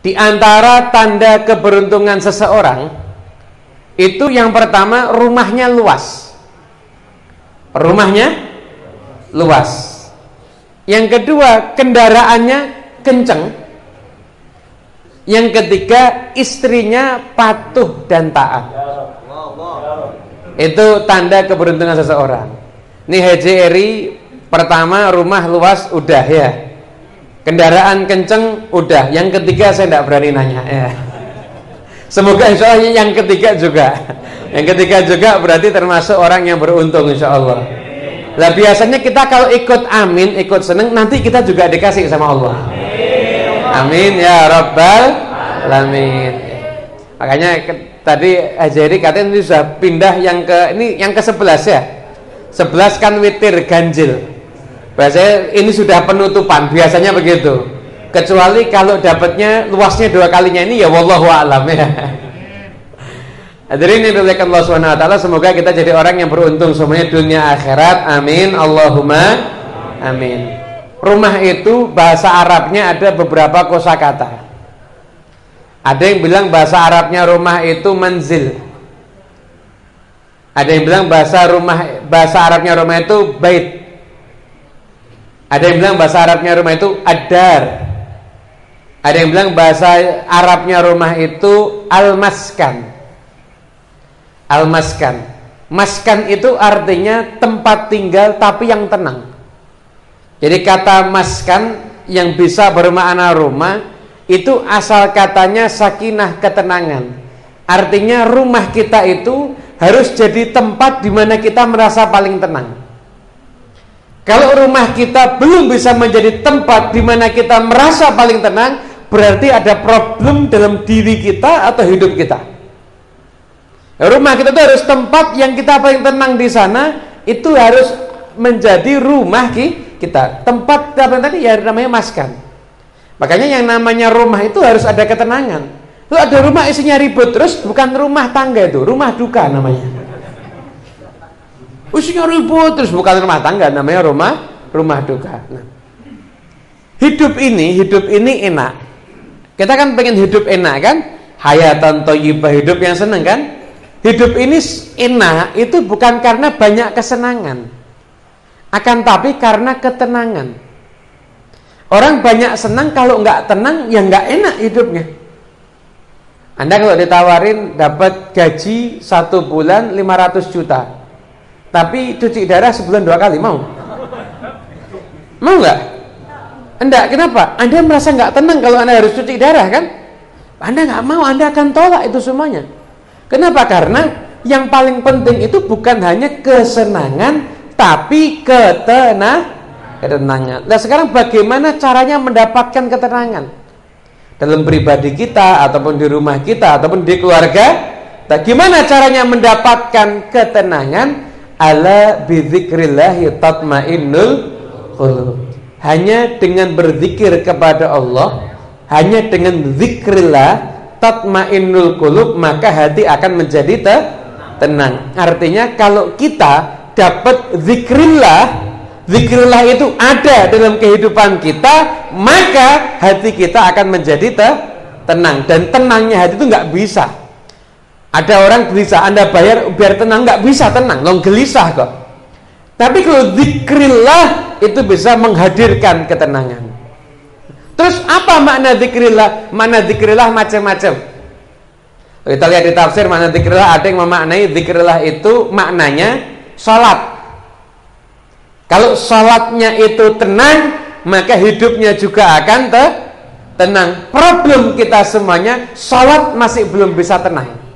Di antara tanda keberuntungan seseorang itu yang pertama, rumahnya luas. Rumahnya luas. Yang kedua, kendaraannya kenceng. Yang ketiga, istrinya patuh dan taat. Itu tanda keberuntungan seseorang. Ini HJRI, pertama rumah luas udah ya. Kendaraan kenceng udah. Yang ketiga saya tidak berani nanya ya. Semoga insya Allah yang ketiga juga. Yang ketiga juga berarti termasuk orang yang beruntung insya Allah. Nah biasanya kita kalau ikut amin, ikut seneng, nanti kita juga dikasih sama Allah. Amin ya Rabbal Alamin. Makanya tadi Ajari katanya ini sudah pindah yang ke, ini yang ke-11 ya. 11 kan witir ganjil. Biasanya ini sudah penutupan, biasanya begitu. Kecuali kalau dapatnya luasnya 2 kalinya ini ya wallahu a'lam ya. Hadirin yang dimuliakan Allah Subhanahu wa taala, semoga kita jadi orang yang beruntung semuanya dunia akhirat. Amin. Allahumma amin. Rumah itu bahasa Arabnya ada beberapa kosakata. Ada yang bilang bahasa Arabnya rumah itu manzil. Ada yang bilang bahasa Arabnya rumah itu bait. Ada yang bilang bahasa Arabnya rumah itu ad-dar. Ada yang bilang bahasa Arabnya rumah itu al-maskan. Al-maskan. Maskan itu artinya tempat tinggal tapi yang tenang. Jadi kata maskan yang bisa bermakna rumah itu asal katanya sakinah, ketenangan. Artinya rumah kita itu harus jadi tempat di mana kita merasa paling tenang. Kalau rumah kita belum bisa menjadi tempat di mana kita merasa paling tenang, berarti ada problem dalam diri kita atau hidup kita. Rumah kita itu harus tempat yang kita paling tenang di sana, itu harus menjadi rumah kita. Tempat apa tadi ya namanya maskan. Makanya yang namanya rumah itu harus ada ketenangan. Kalau ada rumah isinya ribut terus, bukan rumah tangga itu, rumah duka namanya. Isinya ribut terus, bukan rumah tangga, namanya rumah duka. Nah, hidup ini enak. Kita kan pengen hidup enak kan? Hayatan thayyibah, hidup yang senang kan? Hidup ini enak itu bukan karena banyak kesenangan, akan tapi karena ketenangan. Orang banyak senang, kalau nggak tenang ya nggak enak hidupnya. Anda kalau ditawarin dapat gaji 1 bulan 500 juta, tapi cuci darah sebulan 2 kali, mau? Mau nggak? Enggak, kenapa? Anda merasa nggak tenang kalau Anda harus cuci darah kan? Anda nggak mau, Anda akan tolak itu semuanya. Kenapa? Karena yang paling penting itu bukan hanya kesenangan, tapi ketenangan. Nah sekarang bagaimana caranya mendapatkan ketenangan dalam pribadi kita, ataupun di rumah kita, ataupun di keluarga? Bagaimana caranya mendapatkan ketenangan? Ala bidzikrillahi tatmainnul qulub. Hanya dengan berzikir kepada Allah, hanya dengan zikrillah tatmainnul qulub, maka hati akan menjadi tenang. Artinya kalau kita dapat zikrillah itu ada dalam kehidupan kita, maka hati kita akan menjadi tenang. Dan tenangnya hati itu nggak bisa. Ada orang gelisah, Anda bayar biar tenang, nggak bisa tenang, long gelisah kok. Tapi kalau zikrillah itu bisa menghadirkan ketenangan. Terus apa makna zikrillah? Makna zikrillah macam-macam. Kita lihat di tafsir makna zikrillah, ada yang memaknai zikrillah itu maknanya salat. Kalau salatnya itu tenang, maka hidupnya juga akan tenang. Problem kita semuanya, salat masih belum bisa tenang.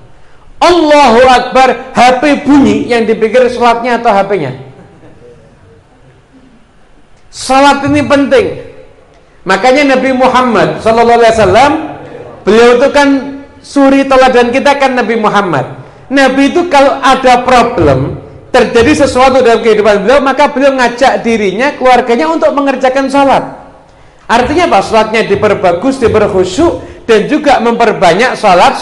Allahu Akbar, HP bunyi, yang dipikir salatnya atau HP-nya. Salat ini penting. Makanya Nabi Muhammad SAW, beliau itu kan suri teladan kita kan Nabi Muhammad. Nabi itu kalau ada problem, terjadi sesuatu dalam kehidupan beliau, maka beliau ngajak dirinya, keluarganya untuk mengerjakan salat. Artinya apa? Salatnya diperbagus, diperkhusyuk, dan juga memperbanyak salat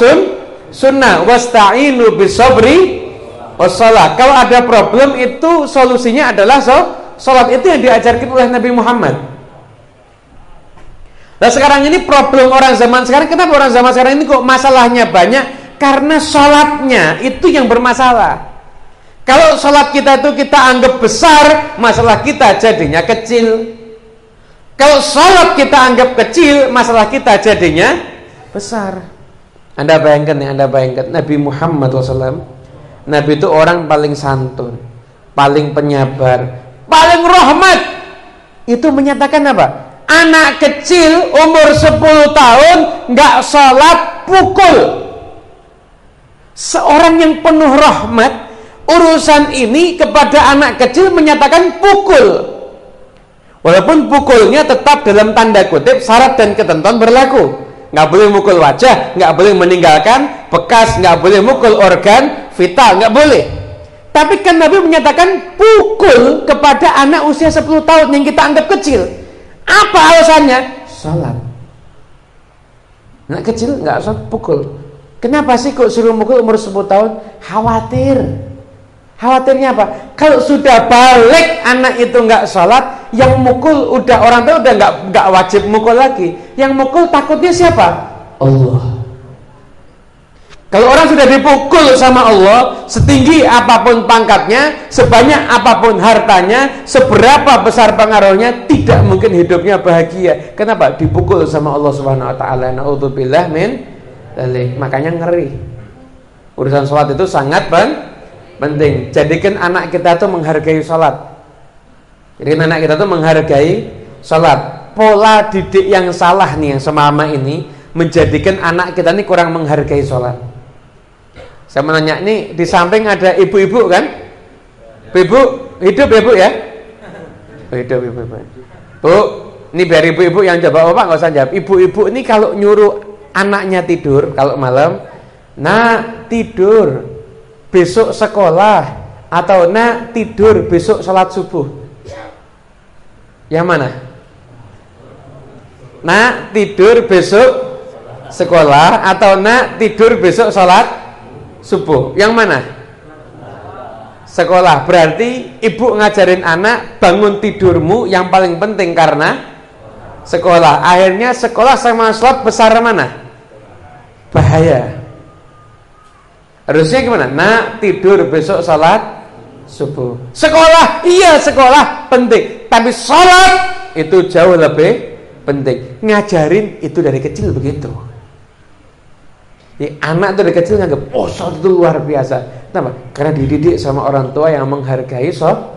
sunnah. Wasta'inu bisabri wassalah. Kalau ada problem itu solusinya adalah salat. Itu yang diajarkan oleh Nabi Muhammad. Nah sekarang ini problem orang zaman sekarang, kenapa orang zaman sekarang ini kok masalahnya banyak? Karena sholatnya itu yang bermasalah. Kalau sholat kita itu kita anggap besar, masalah kita jadinya kecil. Kalau sholat kita anggap kecil, masalah kita jadinya besar. Anda bayangkan ya, Anda bayangkan Nabi Muhammad SAW. Nabi itu orang paling santun, paling penyabar, paling rahmat. Itu menyatakan apa? Anak kecil umur 10 tahun nggak sholat, pukul. Seorang yang penuh rahmat, urusan ini kepada anak kecil menyatakan pukul. Walaupun pukulnya tetap dalam tanda kutip syarat dan ketentuan berlaku. Nggak boleh mukul wajah, nggak boleh meninggalkan bekas, nggak boleh mukul organ vital, nggak boleh. Tapi kan Nabi menyatakan pukul kepada anak usia 10 tahun yang kita anggap kecil. Apa alasannya? Salat. Anak kecil nggak sholat, pukul. Kenapa sih kok suruh mukul umur 10 tahun? Khawatir. Khawatirnya apa? Kalau sudah balik anak itu nggak sholat, yang mukul udah orang tua udah nggak wajib mukul lagi. Yang mukul takutnya siapa? Allah. Kalau orang sudah dipukul sama Allah, setinggi apapun pangkatnya, sebanyak apapun hartanya, seberapa besar pengaruhnya, tidak mungkin hidupnya bahagia. Kenapa? Dipukul sama Allah Subhanahu wa taala. Naudzubillah min dzalik. Makanya ngeri. Urusan sholat itu sangat penting. Jadikan anak kita tuh menghargai sholat. Jadikan anak kita tuh menghargai sholat. Pola didik yang salah nih yang selama ini menjadikan anak kita ini kurang menghargai sholat. Saya mau nanya, ini di samping ada ibu-ibu kan? Ibu, hidup ya Bu ya? Oh, hidup ibu-ibu. Bu, ini biar ibu-ibu yang jawab, Bapak nggak usah jawab. Ibu-ibu ini kalau nyuruh anaknya tidur kalau malam, nah tidur besok sekolah, atau nah tidur besok sholat subuh, yang mana? Nah tidur besok sekolah, atau nah tidur besok sholat subuh, yang mana? Sekolah. Berarti ibu ngajarin anak bangun tidurmu yang paling penting karena sekolah. Akhirnya sekolah sama sholat besar mana? Bahaya. Harusnya gimana? Nah tidur besok sholat subuh. Sekolah, iya sekolah penting, tapi sholat itu jauh lebih penting. Ngajarin itu dari kecil begitu. Anak itu dari kecil nganggap, oh sholat itu luar biasa. Kenapa? Karena dididik sama orang tua yang menghargai sholat.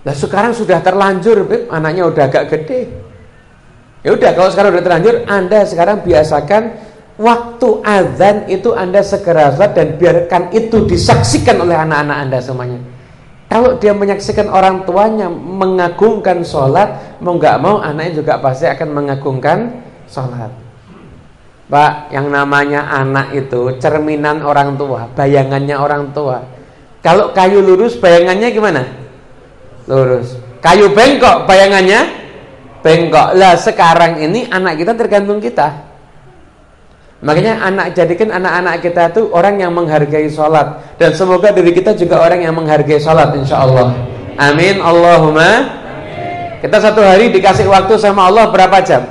Nah sekarang sudah terlanjur, Beb, anaknya udah agak gede. Ya udah, kalau sekarang udah terlanjur, Anda sekarang biasakan waktu azan itu Anda segera sholat dan biarkan itu disaksikan oleh anak-anak Anda semuanya. Kalau dia menyaksikan orang tuanya mengagungkan sholat, mau nggak mau anaknya juga pasti akan mengagungkan sholat. Pak, yang namanya anak itu cerminan orang tua, bayangannya orang tua. Kalau kayu lurus, bayangannya gimana? Lurus. Kayu bengkok, bayangannya bengkok. Lah sekarang ini anak kita tergantung kita. Makanya jadikan anak-anak kita tuh orang yang menghargai sholat. Dan semoga diri kita juga orang yang menghargai sholat, insya Allah. Amin, Allahumma. Kita satu hari dikasih waktu sama Allah berapa jam?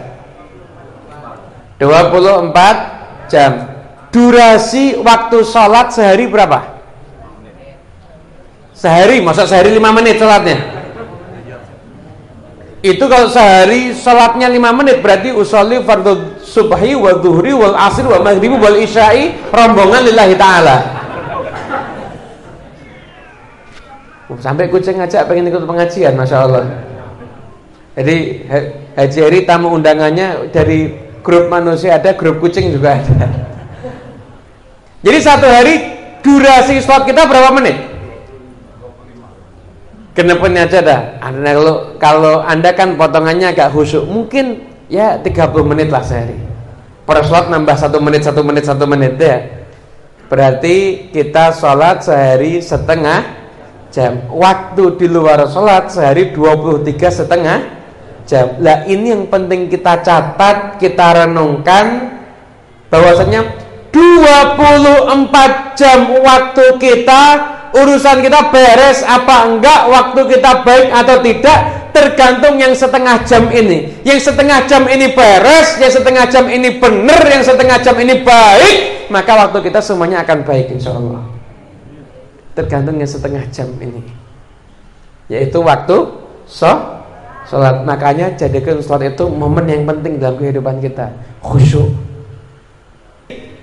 24 jam. Durasi waktu sholat sehari berapa? Sehari, masa sehari 5 menit sholatnya? Itu kalau sehari sholatnya 5 menit, berarti usolli fardhu subhi wa dhuhri wal asri wa maghribi wal isya'i rombongan lillahi ta'ala. Sampai kucing ngajak pengen ikut pengajian, Masya Allah. Jadi Haji Eri tamu undangannya dari grup manusia ada, grup kucing juga ada. Jadi satu hari durasi sholat kita berapa menit? Kenapa aja dah. Kalau Anda kan potongannya agak khusyuk, mungkin ya 30 menit lah sehari. Per sholat nambah 1 menit ya. Berarti kita sholat sehari setengah jam. Waktu di luar sholat sehari 23,5 jam. Lah ini yang penting kita catat, kita renungkan bahwasanya 24 jam waktu kita, urusan kita beres apa enggak, waktu kita baik atau tidak, tergantung yang setengah jam ini. Yang setengah jam ini beres, yang setengah jam ini benar, yang setengah jam ini baik, maka waktu kita semuanya akan baik insyaallah. Tergantung yang setengah jam ini, yaitu waktu sholat. Makanya jadikan sholat itu momen yang penting dalam kehidupan kita. Khusyuk.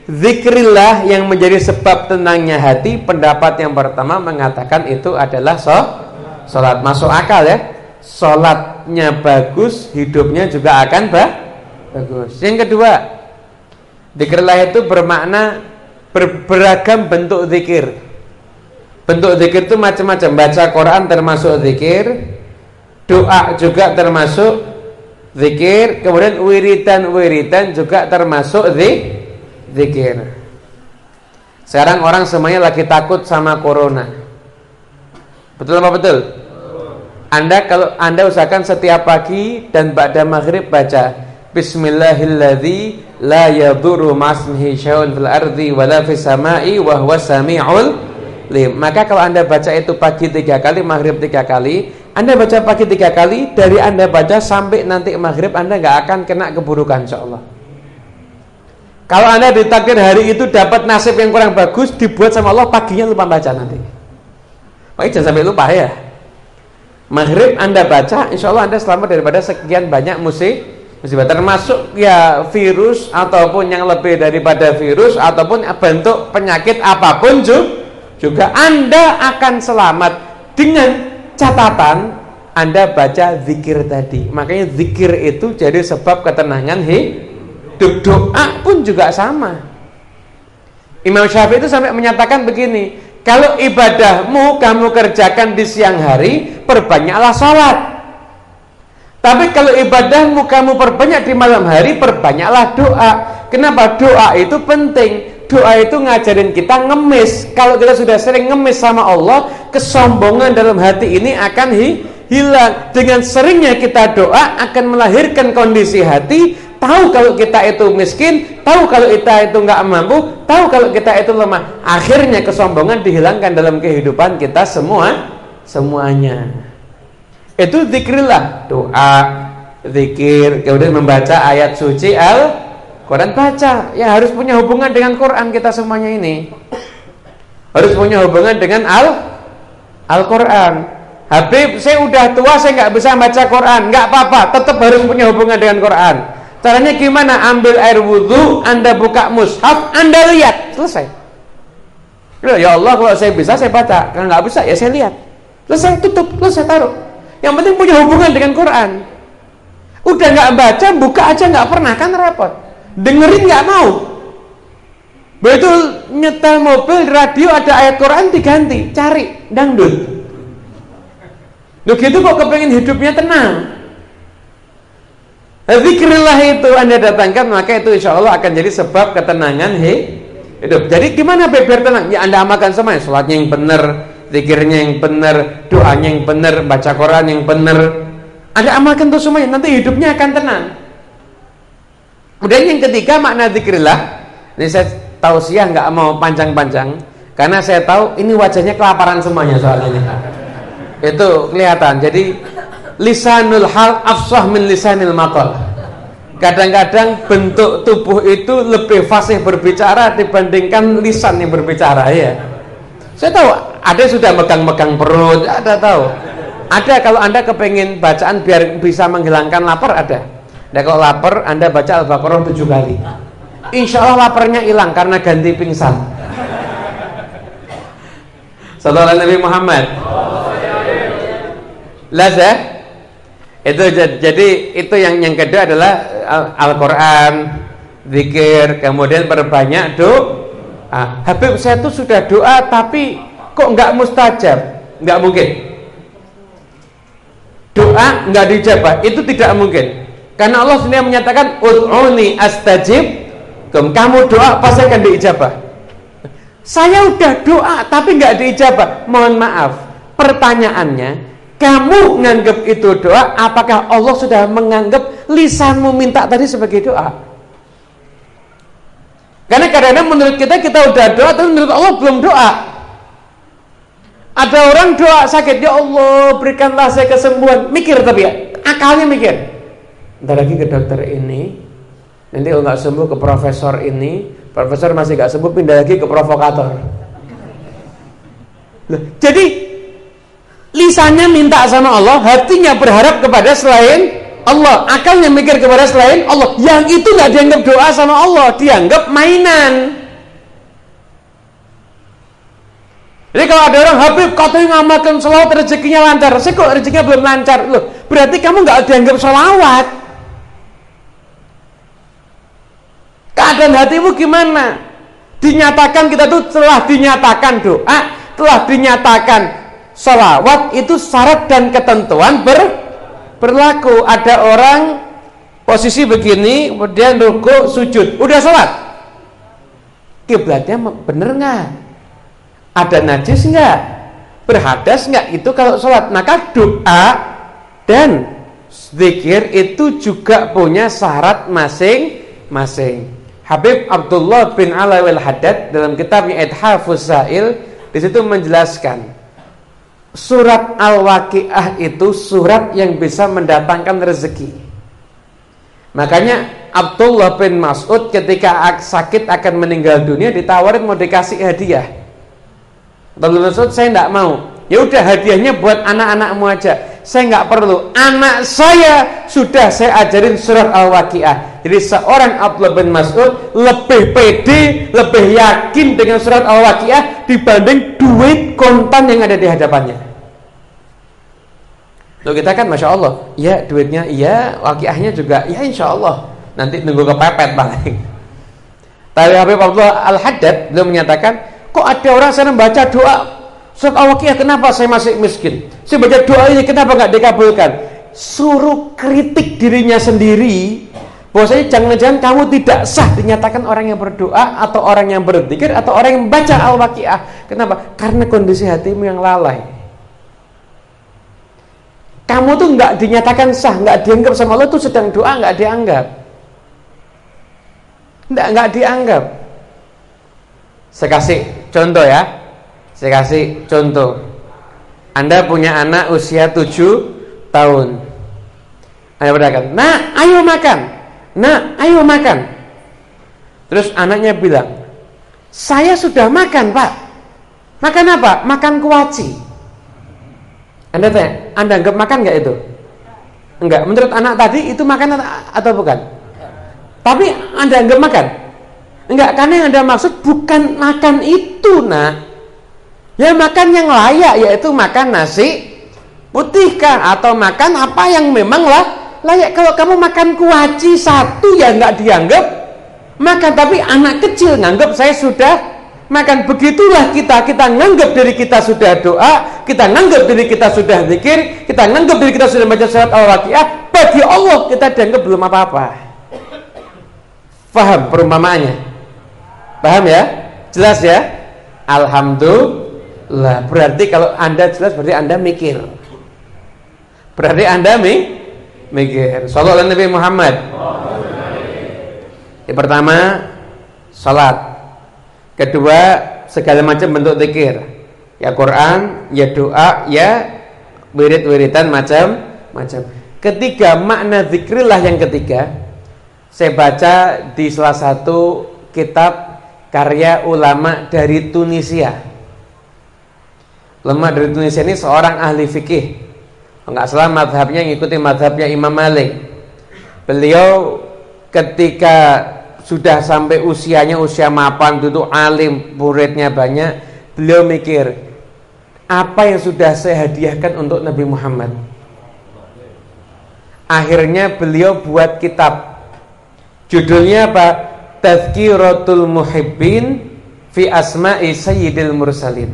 Zikrillah yang menjadi sebab tenangnya hati. Pendapat yang pertama mengatakan itu adalah sholat. Masuk akal ya. Sholatnya bagus, hidupnya juga akan bagus. Yang kedua, zikrillah itu bermakna beragam bentuk zikir. Bentuk zikir itu macam-macam. Baca Quran termasuk zikir, doa juga termasuk zikir, kemudian wiridan juga termasuk zikir. Sekarang orang semuanya lagi takut sama corona. Betul apa betul? Kalau Anda usahakan setiap pagi dan ba'da maghrib baca Bismillahilladzi la yadurru ma'asmihi syai'un fil ardi wala fis sama'i wa huwas sami'ul lim. Maka kalau Anda baca itu pagi 3 kali, maghrib 3 kali, Anda baca pagi 3 kali, dari Anda baca sampai nanti maghrib Anda gak akan kena keburukan insyaallah. Kalau Anda ditakdir hari itu dapat nasib yang kurang bagus, dibuat sama Allah paginya lupa baca nanti. Makanya jangan sampai lupa ya. Maghrib Anda baca, insya Allah Anda selamat daripada sekian banyak musibah, termasuk ya virus ataupun yang lebih daripada virus ataupun bentuk penyakit apapun juga Anda akan selamat dengan catatan Anda baca zikir tadi. Makanya zikir itu jadi sebab ketenangan hidup. Doa pun juga sama. Imam Syafi'i itu sampai menyatakan begini, kalau ibadahmu kamu kerjakan di siang hari, perbanyaklah sholat. Tapi kalau ibadahmu kamu perbanyak di malam hari, perbanyaklah doa. Kenapa? Doa itu penting. Doa itu ngajarin kita ngemis. Kalau kita sudah sering ngemis sama Allah, kesombongan dalam hati ini akan hilang. Dengan seringnya kita doa akan melahirkan kondisi hati, tahu kalau kita itu miskin, tahu kalau kita itu nggak mampu, tahu kalau kita itu lemah. Akhirnya kesombongan dihilangkan dalam kehidupan kita semuanya. Itu zikrillah, doa, zikir, kemudian membaca ayat suci Al-Quran, baca. Ya harus punya hubungan dengan Quran kita semuanya ini. Harus punya hubungan dengan Al-Quran. Habib, saya udah tua, saya nggak bisa baca Quran. Nggak apa-apa, tetap harus punya hubungan dengan Quran. Caranya gimana? Ambil air wudhu, Anda buka mushaf, Anda lihat, selesai. Ya Allah, kalau saya bisa saya baca, kalau nggak bisa ya saya lihat. Selesai, tutup, selesai, taruh. Yang penting punya hubungan dengan Quran. Udah nggak baca, buka aja nggak pernah, kan repot. Dengerin nggak mau. Begitu nyetel mobil, radio ada ayat Quran diganti, cari dangdut. Begitu kok kepengen hidupnya tenang. Zikrillah itu Anda datangkan, maka itu insya Allah akan jadi sebab ketenangan hidup. Jadi gimana biar tenang? Ya Anda amalkan semuanya, sholatnya yang benar, zikirnya yang benar, doanya yang benar, baca Quran yang benar. Anda amalkan itu semuanya, nanti hidupnya akan tenang. Kemudian yang ketiga makna zikrillah. Ini saya tausiah nggak mau panjang-panjang, karena saya tahu ini wajahnya kelaparan semuanya soal ini. Itu kelihatan. Jadi lisanul hal afsah min lisanil maqal. Kadang-kadang bentuk tubuh itu lebih fasih berbicara dibandingkan lisan yang berbicara ya. Saya tahu ada sudah megang-megang perut, ada tahu. Ada kalau Anda kepengen bacaan biar bisa menghilangkan lapar ada. Nah kalau lapar Anda baca Al-Baqarah 7 kali. Insya Allah laparnya hilang karena ganti pingsan. Sallallahu alaihi Nabi Muhammad. Lazah. Itu jadi itu yang kedua adalah Al-Quran, zikir, kemudian perbanyak doa. Habib saya tuh sudah doa tapi kok nggak mustajab, nggak mungkin. Doa nggak dijabah, itu tidak mungkin. Karena Allah sendiri menyatakan ud'uni astajib. Kamu doa pasti akan diijabah. Saya udah doa tapi nggak diijabah. Mohon maaf, pertanyaannya, kamu menganggap itu doa, apakah Allah sudah menganggap lisanmu minta tadi sebagai doa? Karena kadang-kadang menurut kita udah doa, tapi menurut Allah belum doa. Ada orang doa sakit, ya Allah berikanlah saya kesembuhan. Mikir tapi ya, akalnya mikir. Ntar lagi ke dokter ini, nanti kalau nggak sembuh ke profesor ini, profesor masih nggak sembuh pindah lagi ke provokator. Loh, jadi lisannya minta sama Allah, hatinya berharap kepada selain Allah, akalnya mikir kepada selain Allah. Yang itu nggak dianggap doa sama Allah, dianggap mainan. Jadi kalau ada orang Habib katanya ngamalkan selawat rezekinya lancar, saya kok rezekinya belum lancar, loh berarti kamu nggak dianggap selawat. Keadaan hatimu gimana? Dinyatakan kita tuh telah dinyatakan doa, telah dinyatakan selawat itu syarat dan ketentuan berlaku. Ada orang posisi begini, kemudian rukuk, sujud, udah sholat. Kiblatnya bener nggak? Ada najis nggak? Berhadas nggak? Itu kalau sholat. Maka doa dan zikir itu juga punya syarat masing-masing. Habib Abdullah bin Alawil Haddad dalam kitabnya Ithafus Sa'il di situ menjelaskan surat Al-Waqiah itu surat yang bisa mendatangkan rezeki. Makanya Abdullah bin Mas'ud ketika sakit akan meninggal dunia ditawarin mau dikasih hadiah. Abdullah bin Mas'ud, saya tidak mau. Ya udah hadiahnya buat anak-anakmu aja. Saya nggak perlu. Anak saya sudah saya ajarin surat Al-Waqiah. Jadi seorang Abdullah bin Mas'ud lebih pede, lebih yakin dengan surat Al-Waqiah dibanding duit kontan yang ada di hadapannya. Loh kita kan Masya Allah, ya duitnya iya, Waqiahnya juga, ya Insya Allah. Nanti nunggu kepepet paling. Tapi Habib Abdullah Al-Haddad beliau menyatakan, kok ada orang sana baca doa surat Al-Waqiah, kenapa saya masih miskin? Saya baca doa ini kenapa nggak dikabulkan? Suruh kritik dirinya sendiri. Bahwasanya jangan-jangan kamu tidak sah dinyatakan orang yang berdoa atau orang yang berzikir atau orang yang membaca Al-Waqiah. Kenapa? Karena kondisi hatimu yang lalai. Kamu tuh nggak dinyatakan sah, nggak dianggap sama Allah tuh sedang doa, nggak dianggap. Nggak dianggap. Saya kasih contoh ya. Saya kasih contoh. Anda punya anak usia 7 tahun. Anda berkata, "Nah, ayo makan. Nah, ayo makan." Terus anaknya bilang, "Saya sudah makan, Pak." "Makan apa?" "Makan kuaci." Anda tanya, Anda anggap makan nggak itu? Enggak. Menurut anak tadi itu makan atau bukan? Tapi Anda anggap makan? Enggak, karena yang Anda maksud bukan makan itu, nak. Ya makan yang layak, yaitu makan nasi putih kah, atau makan apa yang memang layak. Kalau kamu makan kuaci satu ya nggak dianggap makan, tapi anak kecil nganggap saya sudah makan. Begitulah kita nganggap diri kita sudah doa, kita nganggap diri kita sudah zikir, kita nganggap diri kita sudah baca surat Al-Waqiah. Bagi Allah kita dianggap belum apa-apa. Paham perumpamaannya? Paham ya? Jelas ya? Alhamdulillah. Berarti kalau Anda jelas berarti Anda mikir. Berarti Anda mikir. Shallallahu alaihi Nabi Muhammad. Yang pertama, salat. Kedua, segala macam bentuk zikir. Ya Quran, ya doa, ya wirid-wiridan macam-macam. Ketiga, makna zikrillah yang ketiga. Saya baca di salah satu kitab karya ulama dari Tunisia. Ulama dari Tunisia ini seorang ahli fikih. Enggak salah madhabnya ngikuti madhabnya Imam Malik. Beliau ketika sudah sampai usianya usia mapan, duduk alim, muridnya banyak, beliau mikir, apa yang sudah saya hadiahkan untuk Nabi Muhammad? Akhirnya beliau buat kitab. Judulnya apa? Tazkiratul Muhibbin fi Asma'i Sayyidil Mursalin.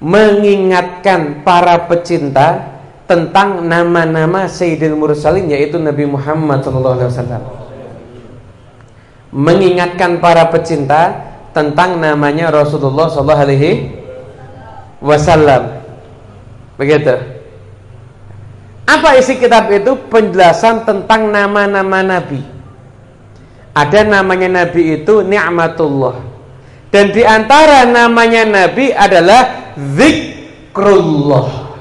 Mengingatkan para pecinta tentang nama-nama Sayyidil Mursalin, yaitu Nabi Muhammad SAW. Mengingatkan para pecinta tentang namanya Rasulullah SAW. Begitu. Apa isi kitab itu? Penjelasan tentang nama-nama Nabi. Ada namanya Nabi itu Ni'matullah. Dan di antara namanya Nabi adalah zikrullah.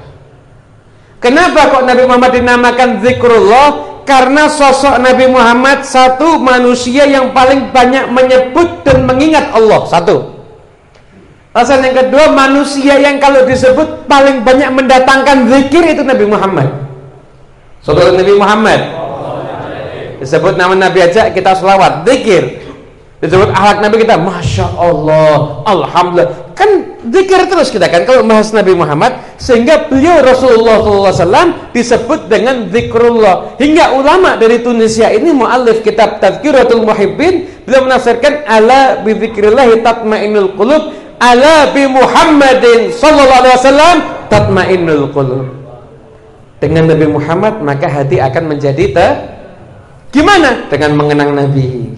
Kenapa kok Nabi Muhammad dinamakan zikrullah? Karena sosok Nabi Muhammad satu manusia yang paling banyak menyebut dan mengingat Allah. Satu. Alasan yang kedua, manusia yang kalau disebut paling banyak mendatangkan zikir itu Nabi Muhammad. Saudara Nabi Muhammad disebut nama Nabi aja kita selawat, zikir. Disebut akhlak Nabi kita, Masya Allah, Alhamdulillah. Kan zikir terus kita kan kalau bahas Nabi Muhammad. Sehingga beliau Rasulullah SAW disebut dengan zikrullah. Hingga ulama dari Tunisia ini, mu'allif kitab Tadhkiratul Muhibbin, beliau menafsirkan ala bi dzikrillahi tatmainnul qulub, ala bi Muhammadin sallallahu alaihi wasallam tatmainnul qulub. Dengan Nabi Muhammad maka hati akan menjadi gimana? Dengan mengenang Nabi,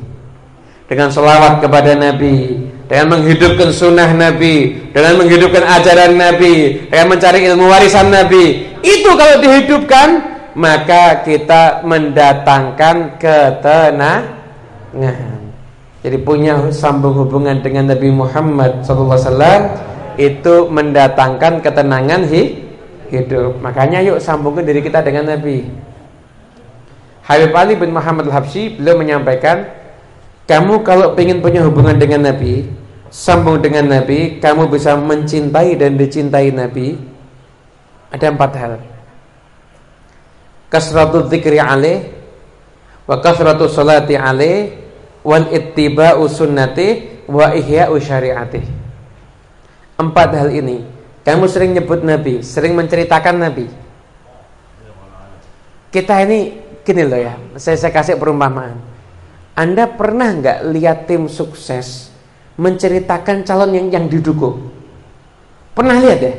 dengan selawat kepada Nabi, dengan menghidupkan sunnah Nabi, dengan menghidupkan ajaran Nabi, dengan mencari ilmu warisan Nabi. Itu kalau dihidupkan maka kita mendatangkan ketenangan. Jadi punya sambung hubungan dengan Nabi Muhammad SAW itu mendatangkan ketenangan hidup. Makanya yuk sambungkan diri kita dengan Nabi. Habib Ali bin Muhammad Al-Habsyi beliau menyampaikan, kamu kalau ingin punya hubungan dengan Nabi, sambung dengan Nabi, kamu bisa mencintai dan dicintai Nabi. Ada 4 hal. Kasratu dzikri alaih, wa kasratu salati alaih, wal ittiba'u sunnati, wa ihya'u syari'atih. 4 hal ini. Kamu sering nyebut Nabi, sering menceritakan Nabi. Kita ini gini loh ya, saya kasih perumpamaan. Anda pernah nggak lihat tim sukses menceritakan calon yang didukung? Pernah lihat ya?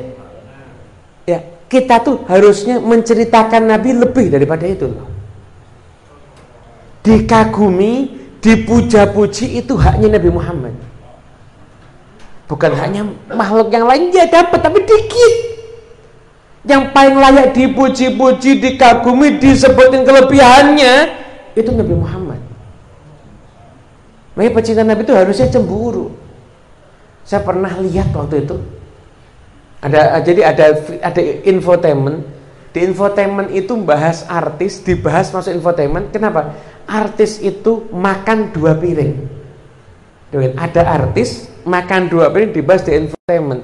Ya, kita tuh harusnya menceritakan Nabi lebih daripada itu loh. Dikagumi, dipuja-puji itu haknya Nabi Muhammad. Bukan hanya makhluk yang lain dia dapat, tapi dikit. Yang paling layak dipuji-puji, dikagumi, disebutin kelebihannya itu Nabi Muhammad. Makanya pecinta Nabi itu harusnya cemburu. Saya pernah lihat waktu itu jadi ada infotainment. Di infotainment itu bahas artis, dibahas masuk infotainment. Kenapa? Artis itu makan 2 piring. Ada artis makan 2 piring dibahas di infotainment.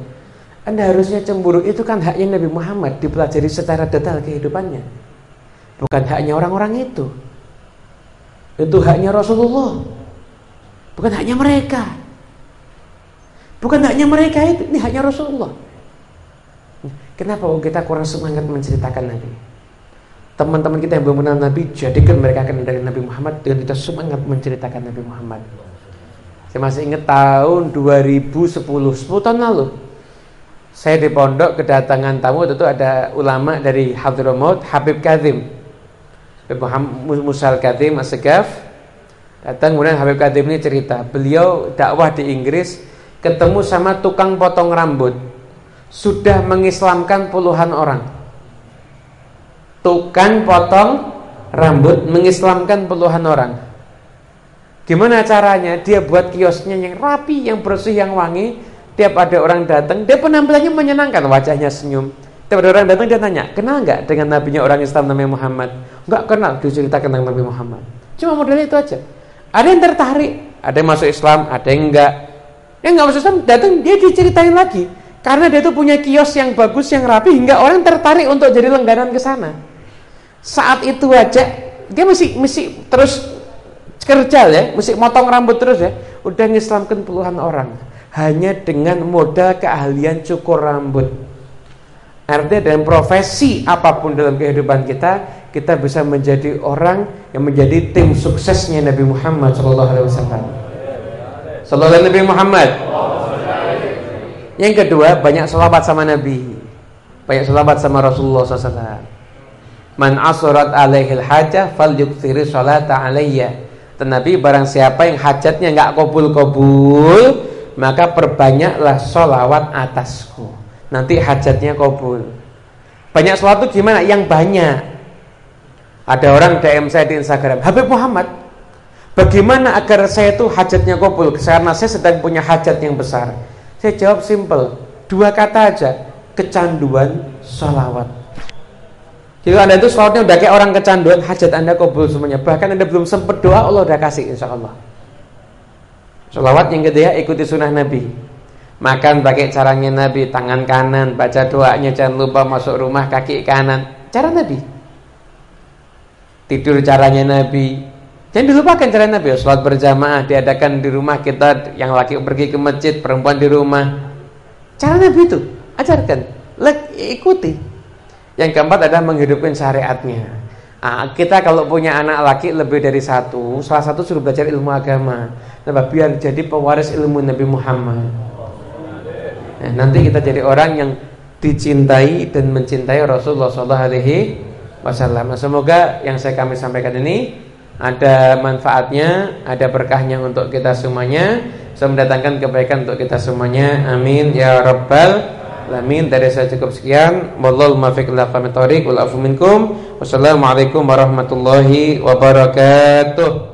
Anda harusnya cemburu. Itu kan haknya Nabi Muhammad, dipelajari secara detail kehidupannya. Bukan haknya orang-orang itu. Itu haknya Rasulullah. Bukan haknya mereka. Bukan haknya mereka itu. Ini haknya Rasulullah. Kenapa kita kurang semangat menceritakan Nabi? Teman-teman kita yang belum kenal Nabi, jadikan mereka kenal dari Nabi Muhammad dengan kita semangat menceritakan Nabi Muhammad. Saya masih ingat tahun 2010, 10 tahun lalu. Saya di pondok kedatangan tamu, itu ada ulama dari Hadramaut, Habib Kadzim, Musa Al-Kadzim As-Segaf. Datang, kemudian Habib Kadzim ini cerita, beliau dakwah di Inggris, ketemu sama tukang potong rambut, sudah mengislamkan puluhan orang. Tukang potong rambut mengislamkan puluhan orang. Gimana caranya? Dia buat kiosnya yang rapi, yang bersih, yang wangi. Tiap ada orang datang, dia penampilannya menyenangkan, wajahnya senyum. Tiap ada orang datang, dia tanya, kenal nggak dengan nabinya orang Islam namanya Muhammad? Nggak kenal, diceritakan tentang Nabi Muhammad. Cuma modelnya itu aja. Ada yang tertarik, ada yang masuk Islam, ada yang enggak. Yang nggak masuk Islam datang, dia diceritain lagi. Karena dia tuh punya kios yang bagus, yang rapi, hingga orang tertarik untuk jadi langganan ke sana. Saat itu aja, dia mesti terus kerja ya, mesti motong rambut terus ya. Udah ngislamkan puluhan orang hanya dengan modal keahlian cukur rambut. Artinya dalam profesi apapun dalam kehidupan kita bisa menjadi orang yang menjadi tim suksesnya Nabi Muhammad SAW. Sallallahu Nabi Muhammad. Yang kedua, banyak selawat sama Nabi, banyak selawat sama Rasulullah SAW. Man asurat alaihil hajah fal yukthiri sholata alayya. Dan Nabi, barang siapa yang hajatnya nggak kabul, maka perbanyaklah sholawat atasku, nanti hajatnya kabul. Banyak sholawat itu gimana? Yang banyak. Ada orang DM saya di Instagram, Habib Muhammad, bagaimana agar saya itu hajatnya kabul? Karena saya sedang punya hajat yang besar. Saya jawab simple, 2 kata aja, kecanduan sholawat. Jadi Anda itu sholawatnya udah kayak orang kecanduan, hajat Anda kabul semuanya. Bahkan Anda belum sempat doa, Allah udah kasih insya Allah. Sholawat yang ketiga, ikuti sunnah Nabi. Makan pakai caranya Nabi, tangan kanan, baca doanya, jangan lupa masuk rumah kaki kanan, cara Nabi. Tidur caranya Nabi, jangan dilupakan cara Nabi. Sholat berjamaah diadakan di rumah kita, yang laki pergi ke masjid, perempuan di rumah. Cara Nabi itu, ajarkan, ikuti. Yang keempat adalah menghidupkan syariatnya. Kita kalau punya anak laki lebih dari satu, salah satu suruh belajar ilmu agama, biar jadi pewaris ilmu Nabi Muhammad. Nah, nanti kita jadi orang yang dicintai dan mencintai Rasulullah SAW. Semoga yang kami sampaikan ini ada manfaatnya, ada berkahnya untuk kita semuanya, bisa mendatangkan kebaikan untuk kita semuanya. Amin ya rabbal alamin. Dari saya cukup sekian. Wallahul muwaffiq ila aqwamit thoriq wal afu minkum. Wassalamualaikum warahmatullahi wabarakatuh.